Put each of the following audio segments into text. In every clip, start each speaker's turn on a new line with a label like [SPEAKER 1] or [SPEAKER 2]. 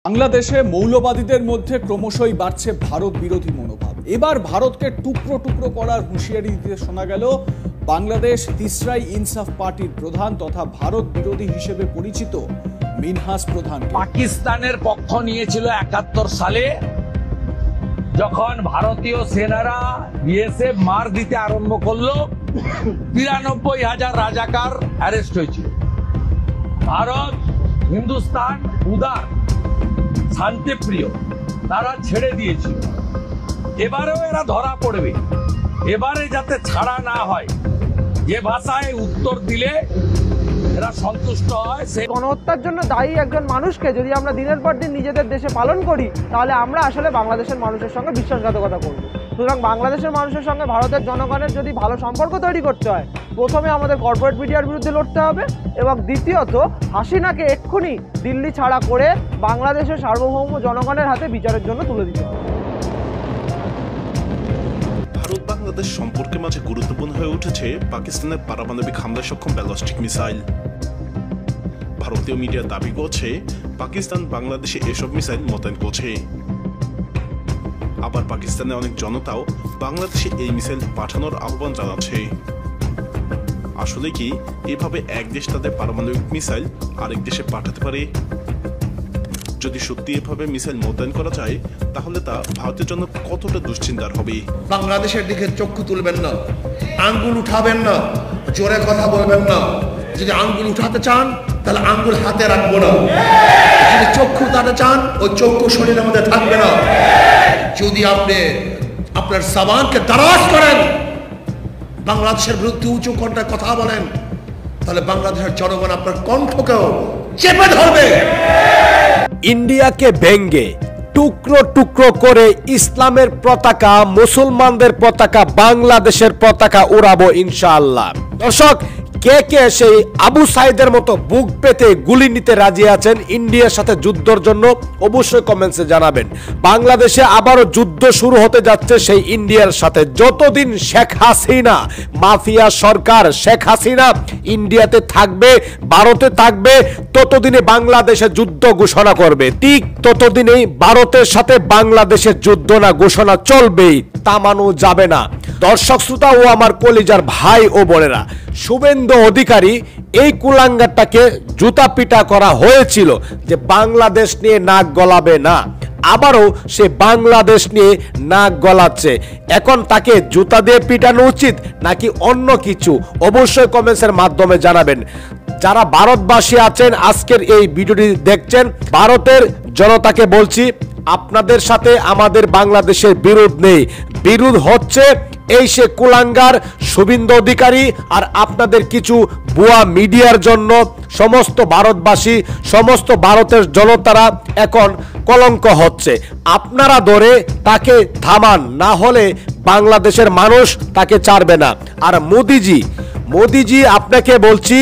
[SPEAKER 1] বাংলাদেশে মৌলবাদীদের মধ্যে ক্রমশই বাড়ছে ভারত বিরোধী মনোভাব। এবার ভারতকে টুকরো টুকরো করার হুঁশিয়ারি দিতে শোনা গেল বাংলাদেশ তিসরাই ইনসাফ পার্টির প্রধান তথা ভারত বিরোধী হিসেবে পরিচিত মিনহাজ প্রধান।
[SPEAKER 2] পাকিস্তানের পক্ষ নিয়েছিল ৭১ সালে, যখন ভারতীয় সেনারা বিএসএফ মার দিতে আরম্ভ করলো, ৯৩,০০০ রাজাকার অ্যারেস্ট হয়েছিল। ভারত, হিন্দুস্তান উদার, শান্তিপ্রিয়, তারা ছেড়ে দিয়েছিল। এবারেও এরা ধরা পড়বে। এবারে যাতে ছাড়া না হয়, যে ভাষায় উত্তর দিলে এরা সন্তুষ্ট হয়।
[SPEAKER 3] গণহত্যার জন্য দায়ী একজন মানুষকে যদি আমরা দিনের পর দিন নিজেদের দেশে পালন করি, তাহলে আমরা আসলে বাংলাদেশের মানুষের সঙ্গে বিশ্বাসঘাতকতা করব। সুতরাং বাংলাদেশের মানুষের সঙ্গে ভারতের জনগণের যদি ভালো সম্পর্ক তৈরি করতে হয়, প্রথমে আমাদের কর্পোরেট মিডিয়ার বিরুদ্ধে লড়তে হবে এবং দ্বিতীয়ত হাসিনাকে এক্ষুনি দিল্লি ছাড়া করে বাংলাদেশের সার্বভৌম জনগণের হাতে বিচারের জন্য তুলে দিতে হবে।
[SPEAKER 4] ভারত বাংলাদেশ সম্পর্কের মাঝে গুরুত্বপূর্ণ হয়ে উঠেছে পাকিস্তানের পারমাণবিক হামলা সক্ষম ব্যালিস্টিক মিসাইল। ভারতীয় মিডিয়া দাবি করছে পাকিস্তান বাংলাদেশে এসব মিসাইল মোতায়েন করছে। আবার পাকিস্তানের অনেক জনতাও বাংলাদেশে এই মিসাইল পাঠানোর আহ্বান জানাচ্ছে। আসলে কি এভাবে এক দেশ তাদের পারমাণবিক মিসাইল আরেক দেশে পাঠাতে পারে? যদি সত্যি এভাবে মিসাইল মোতায়েন করা যায়, তাহলে তা ভারতের জন্য কতটা দুশ্চিন্তার হবে।
[SPEAKER 5] বাংলাদেশের দিকে চক্ষু তুলবেন না, আঙ্গুল উঠাবেন না, জোরে কথা বলবেন না। যদি আঙ্গুল উঠাতে চান তাহলে আঙ্গুল হাতে রাখবো না। যদি চক্ষু উঠাতে চান, ওই চক্ষু শরীরের মধ্যে থাকবে না। যদি আপনি আপনার সাবানকে দারাজ করেন, বাংলাদেশের বিরুদ্ধে উঁচু কণ্ঠে কথা বলেন, তাহলে বাংলাদেশের জনগণ আপনার কণ্ঠকেও চেপে ধরবে।
[SPEAKER 6] ইন্ডিয়াকে ভেঙ্গে টুকরো টুকরো করে ইসলামের পতাকা, মুসলমানদের পতাকা, বাংলাদেশের পতাকা উড়াবো ইনশাআল্লাহ। দর্শক, কে কে সেই আবু সাইদের মতো বুক পেতে গুলি নিতে রাজি আছেন ইন্ডিয়ার সাথে যুদ্ধের জন্য? অবশ্যই কমেন্টসে জানাবেন। বাংলাদেশে আবারও যুদ্ধ শুরু হতে যাচ্ছে সেই ইন্ডিয়ার সাথে। যতদিন শেখ হাসিনা মাফিয়া সরকার, শেখ হাসিনা ইন্ডিয়াতে থাকবে, ভারতে থাকবে, ততদিনে বাংলাদেশে যুদ্ধ ঘোষণা করবে। ঠিক ততদিনেই ভারতের সাথে বাংলাদেশের যুদ্ধ না ঘোষণা চলবেই, থামানো যাবে না। দর্শক শ্রোতা ও আমার কলিজার ভাই ও বোনেরা, শুভেন্দু অধিকারী এই কুলাঙ্গারটাকে জুতা পিটা করা হয়েছিল যে বাংলাদেশ নিয়ে নাক গলাবে না। আবারও সে বাংলাদেশ নিয়ে নাক গলাচ্ছে। এখন তাকে জুতা দিয়ে পিটানো উচিত নাকি অন্য কিছু? অবশ্যই কমেন্টসের মাধ্যমে জানাবেন। যারা ভারতবাসী আছেন, আজকের এই ভিডিওটি দেখছেন, ভারতের জনতাকে বলছি, আপনাদের সাথে আমাদের বাংলাদেশের বিরোধ নেই। বিরোধ হচ্ছে এই সে কুলাঙ্গার শুভেন্দু অধিকারী আর আপনাদের কিছু ভুয়া মিডিয়ার জন্য সমস্ত ভারতবাসী, সমস্ত ভারতের জনতারা এখন কলঙ্ক হচ্ছে। আপনারা ধরে তাকে থামান, না হলে বাংলাদেশের মানুষ তাকে ছাড়বে না। আর মোদিজি আপনাকে বলছি,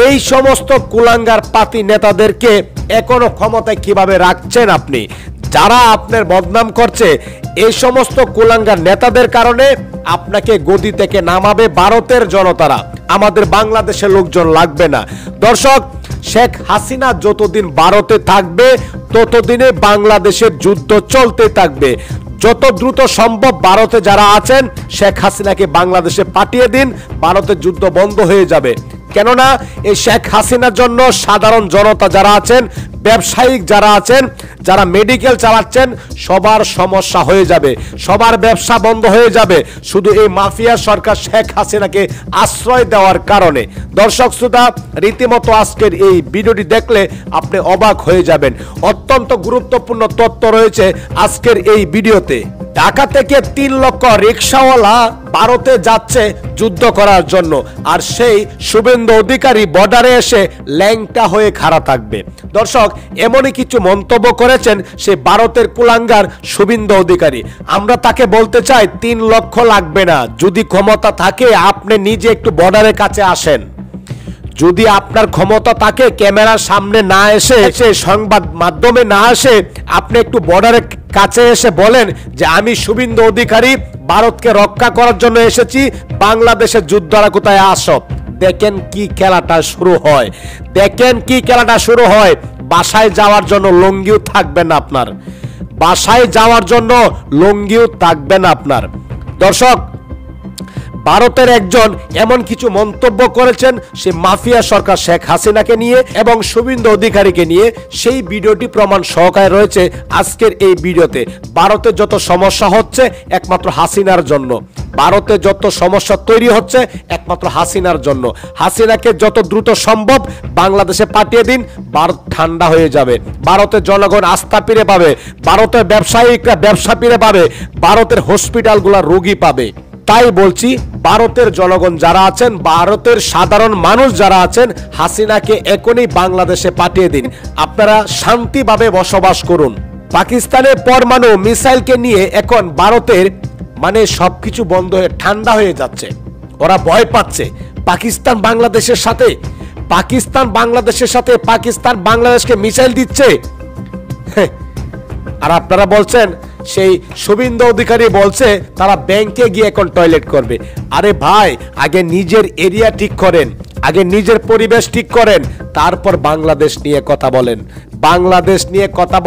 [SPEAKER 6] এই সমস্ত কুলাঙ্গার পাতি নেতাদেরকে এখনো ক্ষমতায় কিভাবে রাখছেন আপনি? যারা আপনার বদনাম করছে, এই সমস্ত কুলাঙ্গার নেতাদের কারণে আপনাকে গদি থেকে নামাবে ভারতের জনতারা। আমাদের বাংলাদেশের লোকজন লাগবে না। দর্শক, শেখ হাসিনা যতদিন ভারতে থাকবে, ততদিনে বাংলাদেশের যুদ্ধ চলতে থাকবে। যত দ্রুত সম্ভব ভারতে যারা আছেন, শেখ হাসিনাকে বাংলাদেশে পাঠিয়ে দিন, ভারতের যুদ্ধ বন্ধ হয়ে যাবে। কেননা এই শেখ হাসিনার জন্য সাধারণ জনতা যারা আছেন, ব্যবসায়িক যারা আছেন, যারা মেডিকেল চালাচ্ছেন, সবার সমস্যা হয়ে যাবে, সবার ব্যবসা বন্ধ হয়ে যাবে, শুধু এই মাফিয়া সরকার শেখ হাসিনাকে আশ্রয় দেওয়ার কারণে। দর্শক শ্রোতা, রীতিমতো আজকের এই ভিডিওটি দেখলে আপনি অবাক হয়ে যাবেন। অত্যন্ত গুরুত্বপূর্ণ তথ্য রয়েছে আজকের এই ভিডিওতে। ঢাকা থেকে ৩ লক্ষ রিকশাওয়ালা ভারতে যাচ্ছে যুদ্ধ করার জন্য, আর সেই শুভেন্দু অধিকারী বর্ডারে এসে ল্যাংটা হয়ে খাড়া থাকবে। দর্শক, এমনই কিছু মন্তব্য করেছেন সে ভারতের কুলাঙ্গার শুভেন্দু অধিকারী। আমরা তাকে বলতে চাই, ৩ লক্ষ লাগবে না। যদি ক্ষমতা থাকে, আপনি নিজে একটু বর্ডারের কাছে আসেন। যদি আপনার ক্ষমতা থাকে, ক্যামেরার সামনে না এসে, সংবাদ মাধ্যমে না এসে, আপনি একটু বর্ডারের কাছে এসে বলেন যে আমি শুভেন্দু অধিকারী ভারতকে রক্ষা করার জন্য এসেছি, বাংলাদেশের যোদ্ধারা কোথায় আসো। দেখেন কি খেলাটা শুরু হয়, দেখেন কি খেলাটা শুরু হয়। বাসায় যাওয়ার জন্য লুঙ্গিও থাকবে না আপনার, বাসায় যাওয়ার জন্য লুঙ্গিও থাকবে না আপনার। দর্শক, ভারতের একজন এমন কিছু মন্তব্য করেছেন সে মাফিয়া সরকার শেখ হাসিনাকে নিয়ে এবং শুভেন্দু অধিকারীকে নিয়ে। সেই ভিডিওটি প্রমাণ সহকারে রয়েছে আজকের এই ভিডিওতে। ভারতে যত সমস্যা হচ্ছে একমাত্র হাসিনার জন্য, ভারতে যত সমস্যা তৈরি হচ্ছে একমাত্র হাসিনার জন্য। হাসিনাকে যত দ্রুত সম্ভব বাংলাদেশে পাঠিয়ে দিন, ভারত ঠান্ডা হয়ে যাবে, ভারতের জনগণ আস্থা ফিরে পাবে, ভারতের ব্যবসায়িকরা ব্যবসা ফিরে পাবে, ভারতের হসপিটালগুলো রোগী পাবে। তাই বলছি, ভারতের জনগণ যারা আছেন, ভারতের সাধারণ মানুষ যারা আছেন, হাসিনাকে এখনই বাংলাদেশে পাঠিয়ে দিন, আপনারা শান্তিভাবে বসবাস করুন। পাকিস্তানের পরমাণু মিসাইলকে নিয়ে এখন ভারতের সবকিছু বন্ধ হয়ে ঠান্ডা হয়ে যাচ্ছে, ওরা ভয় পাচ্ছে। পাকিস্তান বাংলাদেশের সাথে, পাকিস্তান বাংলাদেশকে মিসাইল দিচ্ছে, আর আপনারা বলছেন সেই শুভেন্দু অধিকারী বলছে তারা ব্যাংকে গিয়ে এখন টয়লেট করবে। আরে ভাই, আগে নিজের এরিয়া ঠিক করেন, আগে নিজের পরিবেশ ঠিক করেন, তারপর বাংলাদেশ নিয়ে কথা বলেন। বাংলাদেশ নিয়ে কথা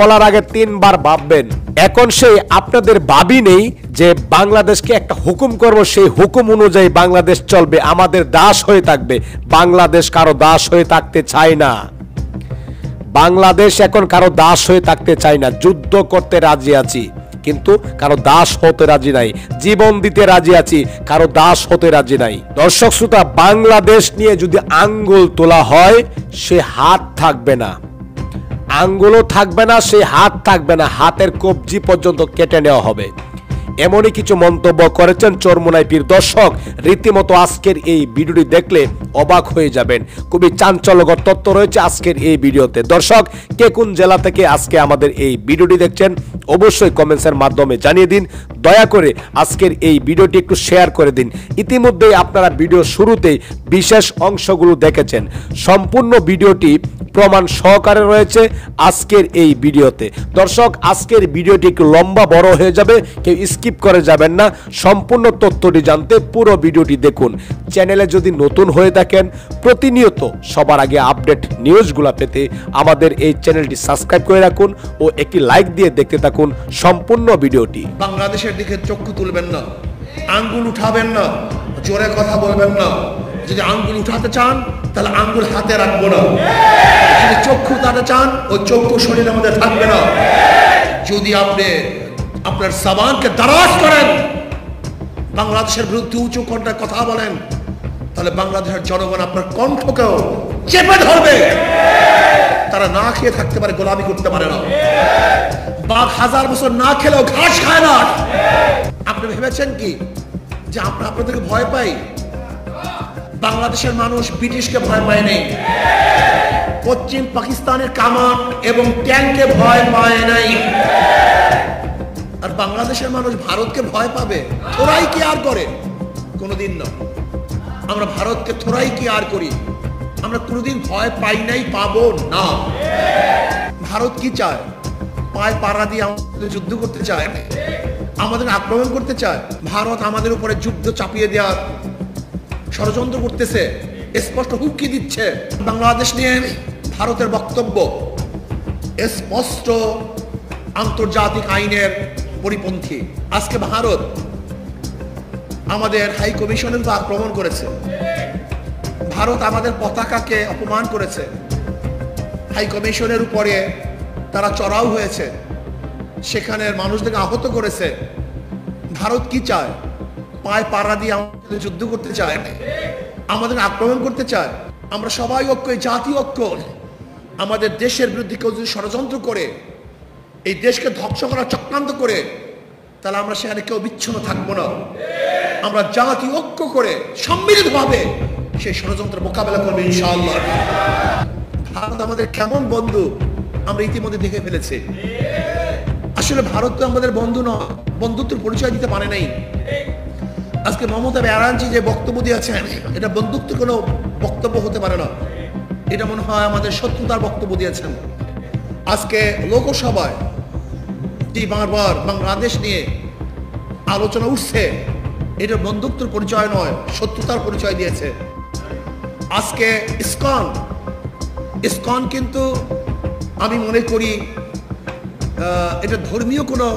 [SPEAKER 6] বলার আগে 3 বার ভাববেন। এখন সেই আপনাদের ভাবি নেই যে বাংলাদেশকে একটা হুকুম করব, সেই হুকুম অনুযায়ী বাংলাদেশ চলবে, আমাদের দাস হয়ে থাকবে। বাংলাদেশ কারো দাস হয়ে থাকতে চায় না, বাংলাদেশ এখন কারো দাস হয়ে থাকতে চায় না। যুদ্ধ করতে রাজি আছি, কিন্তু কারো দাস হতে রাজি নাই। জীবন দিতে রাজি আছি, কারো দাস হতে রাজি নাই। দর্শক শ্রোতা, বাংলাদেশ নিয়ে যদি আঙ্গুল তোলা হয়, সে হাত থাকবে না, আঙ্গুলও থাকবে না, সে হাত থাকবে না, হাতের কবজি পর্যন্ত কেটে নেওয়া হবে। এমনই কিছু মন্তব্য করেছেন চরমোনাই পীর। দর্শক, রীতিমতো আজকের এই ভিডিওটি দেখলে অবাক হয়ে যাবেন। খুবই চাঞ্চল্যকর তথ্য রয়েছে আজকের এই ভিডিওতে। দর্শক, কে কোন জেলা থেকে আজকে আমাদের এই ভিডিওটি দেখছেন অবশ্যই কমেন্টসের মাধ্যমে জানিয়ে দিন। দয়া করে আজকের এই ভিডিওটি একটু শেয়ার করে দিন। ইতিমধ্যেই আপনারা ভিডিও শুরুতেই বিশেষ অংশগুলো দেখেছেন, সম্পূর্ণ ভিডিওটি প্রমাণ সহকারে রয়েছে আজকের এই ভিডিওতে। দর্শক, আজকের ভিডিওটি একটু লম্বা বড় হয়ে যাবে, কেউ স্কিপ করে যাবেন না। সম্পূর্ণ তথ্যটি জানতে পুরো ভিডিওটি দেখুন। চ্যানেলে যদি নতুন হয়ে থাকেন, প্রতিনিয়ত সবার আগে আপডেট নিউজগুলো পেতে আমাদের এই চ্যানেলটি সাবস্ক্রাইব করে রাখুন ও একটি লাইক দিয়ে দেখতে থাকুন সম্পূর্ণ ভিডিওটি।
[SPEAKER 5] বাংলাদেশের দিকে চক্ষু তুলবেন না, আঙ্গুল উঠাবেন না, জোরে কথা বলবেন না। যদি আঙ্গুল উঠাতে চান তাহলে আঙ্গুল হাতে রাখবো না, যদি চক্ষু উঠাতে চান ওই চক্ষু শরীরের মধ্যে থাকবে না। যদি আপনি আপনার জবানকে দারাজ করেন, বাংলাদেশের বিরুদ্ধে উঁচু কণ্ঠে কথা বলেন, তাহলে বাংলাদেশের জনগণ আপনার কণ্ঠকেও চেপে ধরবে। তারা না খেয়ে থাকতে পারে, গোলামি করতে পারে না। বাঘ 1000 বছর না খেলেও ঘাস খায় না। আপনি ভেবেছেন কি যে আমরা আপনাদেরকে ভয় পাই? বাংলাদেশের মানুষ ব্রিটিশকে ভয় পায় নাই, পশ্চিম পাকিস্তানের কামান এবং ট্যাঙ্কে ভয় পায় নাই। আর বাংলাদেশের মানুষ ভারতকে ভয় পাবে? থোড়াই কি আর করে? কোনোদিন না। আমরা ভারতকে থোড়াই কি আর করি? আমরা কোনোদিন ভয় পাই নাই, পাবো না। ভারত কি চায়? পায় পাড়া দিয়ে আমাদের যুদ্ধ করতে চায়, আমাদের আক্রমণ করতে চায়। ভারত আমাদের উপরে যুদ্ধ চাপিয়ে দেওয়ার ষড়যন্ত্র করতেছে, স্পষ্ট হুমকি দিচ্ছে। বাংলাদেশ নিয়ে ভারতের বক্তব্য স্পষ্ট আন্তর্জাতিক আইনের পরিপন্থী। আজকে ভারত আমাদের হাই কমিশনের উপর আক্রমণ করেছে, ভারত আমাদের পতাকাকে অপমান করেছে, হাই কমিশনের উপরে তারা চড়াও হয়েছে, সেখানের মানুষদেরকে আহত করেছে। ভারত কি চায়? পায় পাড়া দিয়ে আমাদের যুদ্ধ করতে চায়, আমাদের আক্রমণ করতে চায়। আমরা সবাই ঐক্য, জাতীয় ঐক্য। আমাদের দেশের বিরুদ্ধে কেউ যদি ষড়যন্ত্র করে, এই দেশকে ধ্বংস করার চক্রান্ত করে, তাহলে আমরা সেখানে কেউ বিচ্ছিন্ন থাকবো না। আমরা জাতীয় ঐক্য করে সম্মিলিতভাবে সেই ষড়যন্ত্রের মোকাবেলা করবো ইনশাআল্লাহ। ভারত আমাদের কেমন বন্ধু আমরা ইতিমধ্যে দেখে ফেলেছি। আসলে ভারত তো আমাদের বন্ধু নয়, বন্ধুত্বের পরিচয় দিতে পারে নাই। আজকে মমতা ব্যানার্জি যে বক্তব্য দিয়েছেন, এটা বন্ধুত্ব কোনো বক্তব্য হতে পারে না। এটা মনে হয় আমাদের শত্রুতার বক্তব্য দিয়েছেন। আজকে লোকসভায় যে বারবার বাংলাদেশ নিয়ে আলোচনা উঠছে, এটা বন্ধুত্বের পরিচয় নয়, শত্রুতার পরিচয় দিয়েছে। আজকে ইসকন কিন্তু আমি মনে করি এটা ধর্মীয় কোনো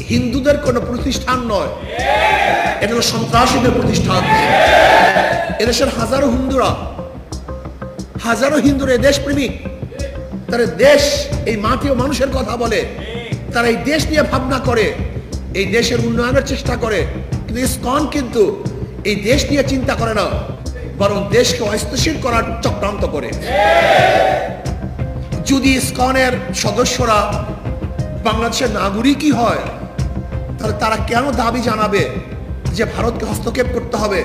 [SPEAKER 5] হিন্দুদের কোনো প্রতিষ্ঠান নয়, এটা হলো সন্ত্রাসীদের প্রতিষ্ঠান। এদেশের হাজারো হিন্দুরা দেশ প্রেমিক, তারা দেশ, এই মাটি ও মানুষের কথা বলে, তারা এই দেশ নিয়ে ভাবনা করে, এই দেশের উন্নয়নের চেষ্টা করে। কিন্তু ইসকন কিন্তু এই দেশ নিয়ে চিন্তা করে না, বরং দেশকে অস্থিতিশীল করার চক্রান্ত করে। যদি ইসকনের সদস্যরা বাংলাদেশের নাগরিকই হয়, তাহলে তারা কেন দাবি জানাবে যে ভারতকে হস্তক্ষেপ করতে হবে?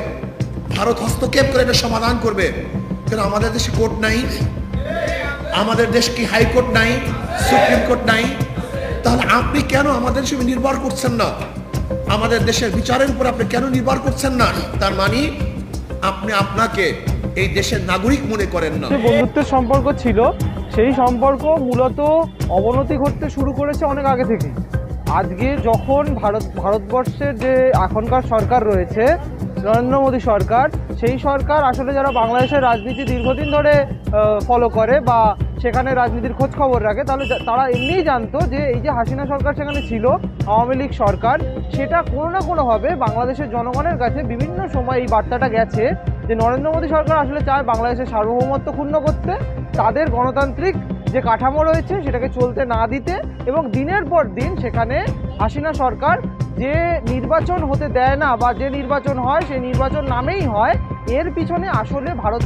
[SPEAKER 5] ভারত হস্তক্ষেপ করে এটা সমাধান করবে। কেন আমাদের দেশে কোর্ট নাই? আমাদের দেশ কি হাইকোর্ট নাই, সুপ্রিম কোর্ট নাই? তাহলে আপনি কেন আমাদের দেশে নির্ভর করছেন না? আমাদের দেশের বিচারের উপর আপনি কেন নির্ভর করছেন না? তার মানে আপনি আপনাকে এই দেশের নাগরিক মনে করেন না।
[SPEAKER 3] বন্ধুত্বের সম্পর্ক ছিল, সেই সম্পর্ক মূলত অবনতি ঘটতে শুরু করেছে অনেক আগে থেকে। আজকে যখন ভারতবর্ষের যে এখনকার সরকার রয়েছে, নরেন্দ্র মোদী সরকার, সেই সরকার আসলে যারা বাংলাদেশের রাজনীতি দীর্ঘদিন ধরে ফলো করে বা সেখানে রাজনীতির খোঁজ খবর রাখে, তাহলে তারা এমনিই জানতো যে এই যে হাসিনা সরকার সেখানে ছিল, আওয়ামী লীগ সরকার, সেটা কোনো না কোনোভাবে বাংলাদেশের জনগণের কাছে বিভিন্ন সময় এই বার্তাটা গেছে যে নরেন্দ্র মোদী সরকার আসলে চায় বাংলাদেশের সার্বভৌমত্ব ক্ষুণ্ণ করতে, তাদের গণতান্ত্রিক যে কাঠামো রয়েছে সেটাকে চলতে না দিতে, এবং দিনের পর দিন সেখানে হাসিনা সরকার যে নির্বাচন হতে দেয় না বা যে নির্বাচন হয় সেই নির্বাচন নামেই হয়, এর পিছনে আসলে ভারত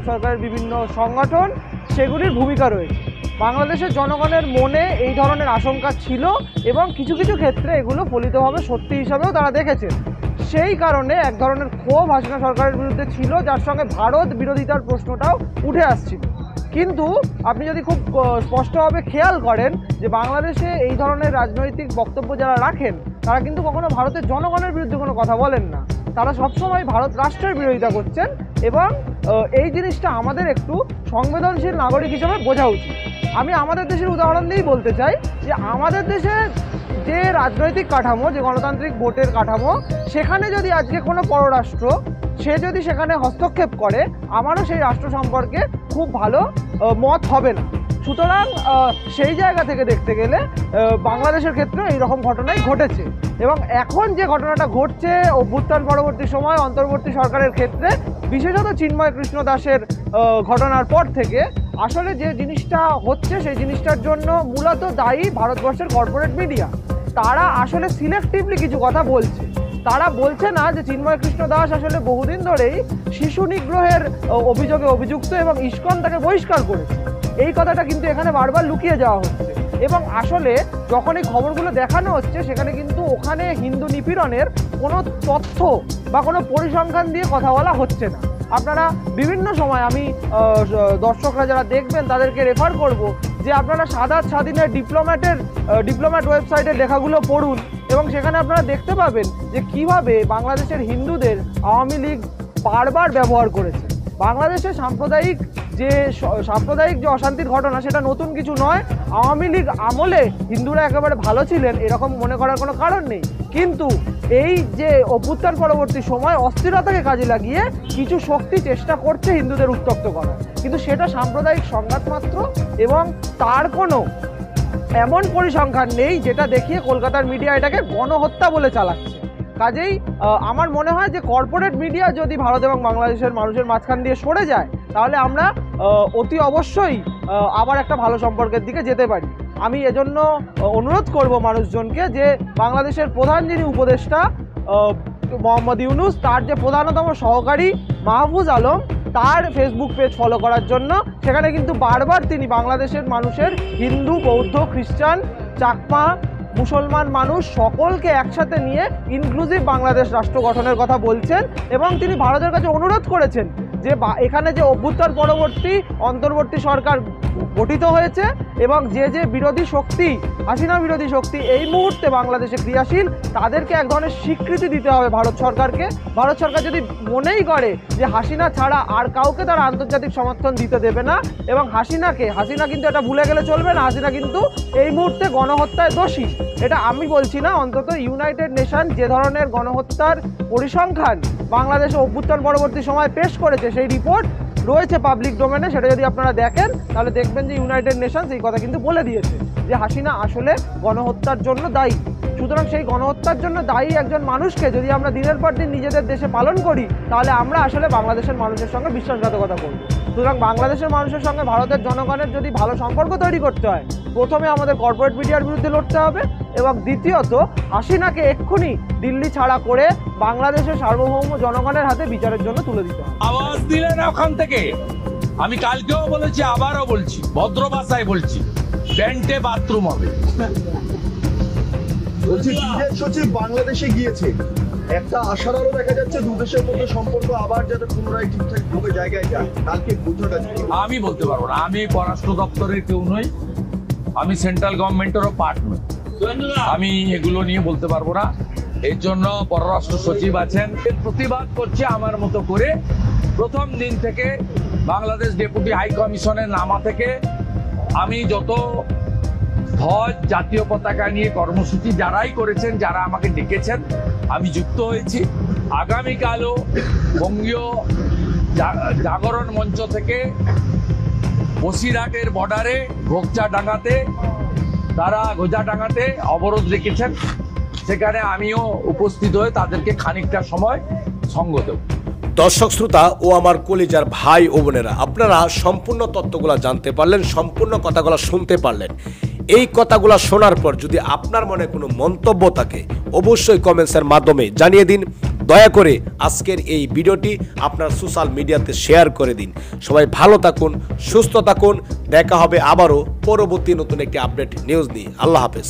[SPEAKER 3] সরকারের বিভিন্ন সংগঠন, সেগুলির ভূমিকা রয়েছে। বাংলাদেশের জনগণের মনে এই ধরনের আশঙ্কা ছিল এবং কিছু কিছু ক্ষেত্রে এগুলো ফলিতভাবে সত্যি হিসাবেও তারা দেখেছে। সেই কারণে এক ধরনের ক্ষোভ হাসিনা সরকারের বিরুদ্ধে ছিল, যার সঙ্গে ভারত বিরোধিতার প্রশ্নটাও উঠে আসছিল। কিন্তু আপনি যদি খুব স্পষ্টভাবে খেয়াল করেন যে বাংলাদেশে এই ধরনের রাজনৈতিক বক্তব্য যারা রাখেন, তারা কিন্তু কখনো ভারতের জনগণের বিরুদ্ধে কোনো কথা বলেন না, তারা সবসময় ভারত রাষ্ট্রের বিরোধিতা করছেন। এবং এই জিনিসটা আমাদের একটু সংবেদনশীল নাগরিক হিসেবে বোঝা উচিত। আমি আমাদের দেশের উদাহরণ দিয়েই বলতে চাই যে আমাদের দেশে যে রাজনৈতিক কাঠামো, যে গণতান্ত্রিক ভোটের কাঠামো, সেখানে যদি আজকে কোনো পররাষ্ট্র সে যদি সেখানে হস্তক্ষেপ করে, আমারও সেই রাষ্ট্র সম্পর্কে খুব ভালো মত হবে না। সুতরাং সেই জায়গা থেকে দেখতে গেলে বাংলাদেশের ক্ষেত্রে এইরকম ঘটনাই ঘটেছে। এবং এখন যে ঘটনাটা ঘটছে অভ্যুত্থান পরবর্তী সময় অন্তর্বর্তী সরকারের ক্ষেত্রে, বিশেষত চিন্ময় কৃষ্ণ দাসের ঘটনার পর থেকে আসলে যে জিনিসটা হচ্ছে, সেই জিনিসটার জন্য মূলত দায়ী ভারতবর্ষের কর্পোরেট মিডিয়া। তারা আসলে সিলেক্টিভলি কিছু কথা বলছে। তারা বলছে না যে চিন্ময় কৃষ্ণ দাস আসলে বহুদিন ধরেই শিশু নিগ্রহের অভিযোগে অভিযুক্ত এবং ইসকন তাকে বহিষ্কার করেছে। এই কথাটা কিন্তু এখানে বারবার লুকিয়ে যাওয়া হচ্ছে। এবং আসলে যখন এই খবরগুলো দেখানো হচ্ছে, সেখানে কিন্তু ওখানে হিন্দু নিপীড়নের কোনো তথ্য বা কোনো পরিসংখ্যান দিয়ে কথা বলা হচ্ছে না। আপনারা বিভিন্ন সময়, আমি দর্শকরা যারা দেখবেন তাদেরকে রেফার করব যে আপনারা সাদাত স্বাধীনের ডিপ্লোম্যাট ওয়েবসাইটের লেখাগুলো পড়ুন, এবং সেখানে আপনারা দেখতে পাবেন যে কিভাবে বাংলাদেশের হিন্দুদের আওয়ামী লীগ বারবার ব্যবহার করেছে। বাংলাদেশের সাম্প্রদায়িক যে অশান্তির ঘটনা, সেটা নতুন কিছু নয়। আওয়ামী লীগ আমলে হিন্দুরা একেবারে ভালো ছিলেন এরকম মনে করার কোনো কারণ নেই। কিন্তু এই যে অভ্যুত্থান পরবর্তী সময় অস্থিরতাকে কাজে লাগিয়ে কিছু শক্তি চেষ্টা করছে হিন্দুদের উত্তপ্ত করার, কিন্তু সেটা সাম্প্রদায়িক সংঘাত মাত্র, এবং তার কোনো এমন পরিসংখ্যান নেই যেটা দেখিয়ে কলকাতার মিডিয়া এটাকে গণহত্যা বলে চালাচ্ছে। কাজেই আমার মনে হয় যে কর্পোরেট মিডিয়া যদি ভারত এবং বাংলাদেশের মানুষের মাঝখান দিয়ে সরে যায়, তাহলে আমরা অতি অবশ্যই আবার একটা ভালো সম্পর্কের দিকে যেতে পারি। আমি এজন্য অনুরোধ করব মানুষজনকে যে বাংলাদেশের প্রধান যিনি উপদেষ্টা মোহাম্মদ ইউনূস, তার যে প্রধানতম সহকারী মাহফুজ আলম, তার ফেসবুক পেজ ফলো করার জন্য। সেখানে কিন্তু বারবার তিনি বাংলাদেশের মানুষের হিন্দু, বৌদ্ধ, খ্রিস্টান, চাকমা, মুসলমান মানুষ সকলকে একসাথে নিয়ে ইনক্লুসিভ বাংলাদেশ রাষ্ট্র গঠনের কথা বলছেন, এবং তিনি ভারতের কাছে অনুরোধ করেছেন যে এখানে যে অভ্যুত্থান পরবর্তী অন্তর্বর্তী সরকার গঠিত হয়েছে এবং যে বিরোধী শক্তি হাসিনা বিরোধী শক্তি এই মুহূর্তে বাংলাদেশে ক্রিয়াশীল, তাদেরকে এক ধরনের স্বীকৃতি দিতে হবে ভারত সরকারকে। ভারত সরকার যদি মনেই করে যে হাসিনা ছাড়া আর কাউকে তারা আন্তর্জাতিক সমর্থন দিতে দেবে না, এবং হাসিনা কিন্তু এটা ভুলে গেলে চলবে না, হাসিনা কিন্তু এই মুহূর্তে গণহত্যায় দোষী। এটা আমি বলছি না, অন্তত ইউনাইটেড নেশন যে ধরনের গণহত্যার পরিসংখ্যান বাংলাদেশে অভ্যুত্থান পরবর্তী সময় পেশ করেছে, সেই রিপোর্ট রয়েছে পাবলিক ডোমেনে, সেটা যদি আপনারা দেখেন তাহলে দেখবেন যে ইউনাইটেড নেশনস এই কথা কিন্তু বলে দিয়েছে যে হাসিনা আসলে গণহত্যার জন্য দায়ী। সুতরাং সেই গণহত্যার জন্য দায়ী একজন মানুষকে যদি আমরা দিনের পর দিন নিজেদের দেশে পালন করি, তাহলে আমরা আসলে বাংলাদেশের মানুষের সঙ্গে বিশ্বাসঘাতকতা করব। সুতরাং বাংলাদেশের মানুষের সঙ্গে ভারতের জনগণের যদি ভালো সম্পর্ক তৈরি করতে হয়, প্রথমে আমাদের কর্পোরেট মিডিয়ার বিরুদ্ধে লড়তে হবে, এবং দ্বিতীয়ত হাসিনাকে এক্ষুনি দিল্লি ছাড়া করে বাংলাদেশের সার্বভৌম জনগণের হাতে বিচারের জন্য তুলে দিতে হবে।
[SPEAKER 2] আওয়াজ দিলে না ওখান থেকে, আমি কালকেও বলেছি, আবারও বলছি, ভদ্র ভাষায় বলছি, প্যান্টে বাথরুম হবে।
[SPEAKER 7] বলছি বিদেশ সচিব বাংলাদেশে গিয়েছে, একটা আশার আলো দেখা যাচ্ছে দু দেশের মধ্যে সম্পর্ক আবার যাতে পুনরায় ঠিকঠাক ভাবে জায়গায় যায়। কালকে বৈঠক আছে,
[SPEAKER 2] আমি বলতে পারবো না, আমি পররাষ্ট্র দপ্তরের কেউ নই, আমি সেন্ট্রাল গভর্নমেন্টেরও পার্ট নই, আমি এগুলো নিয়ে বলতে পারবো না। এর জন্য পররাষ্ট্র সচিব আছেন, প্রতিবাদ করছে আমার মতো করে। প্রথম দিন থেকে বাংলাদেশ ডেপুটি হাই কমিশনের নামা থেকে আমি যত ধ্বজ, জাতীয় পতাকা নিয়ে কর্মসূচি যারাই করেছেন, যারা আমাকে ডেকেছেন, আমি যুক্ত হয়েছি। আগামীকালও বঙ্গীয় জাগরণ মঞ্চ থেকে বসিরহাটের বর্ডারে গোজাডাঙ্গাতে অবরোধ রেখেছেন, সেখানে আমিও উপস্থিত হয়ে তাদেরকে খানিকটা সময় সঙ্গ দেব।
[SPEAKER 6] দর্শক শ্রোতা ও আমার কলিজার ভাই ও বোনেরা, আপনারা সম্পূর্ণ তথ্যগুলো জানতে পারলেন, সম্পূর্ণ কথাগুলো শুনতে পারলেন। এই কথাগুলো শোনার পর যদি আপনার মনে কোনো মন্তব্য থাকে, অবশ্যই কমেন্টসের মাধ্যমে জানিয়ে দিন। দয়া করে আজকের এই ভিডিওটি আপনার সোশ্যাল মিডিয়াতে শেয়ার করে দিন। সবাই ভালো থাকুন, সুস্থ থাকুন। দেখা হবে আবারও পরবর্তী নতুন একটি আপডেট নিউজ নিয়ে। আল্লাহ হাফেজ।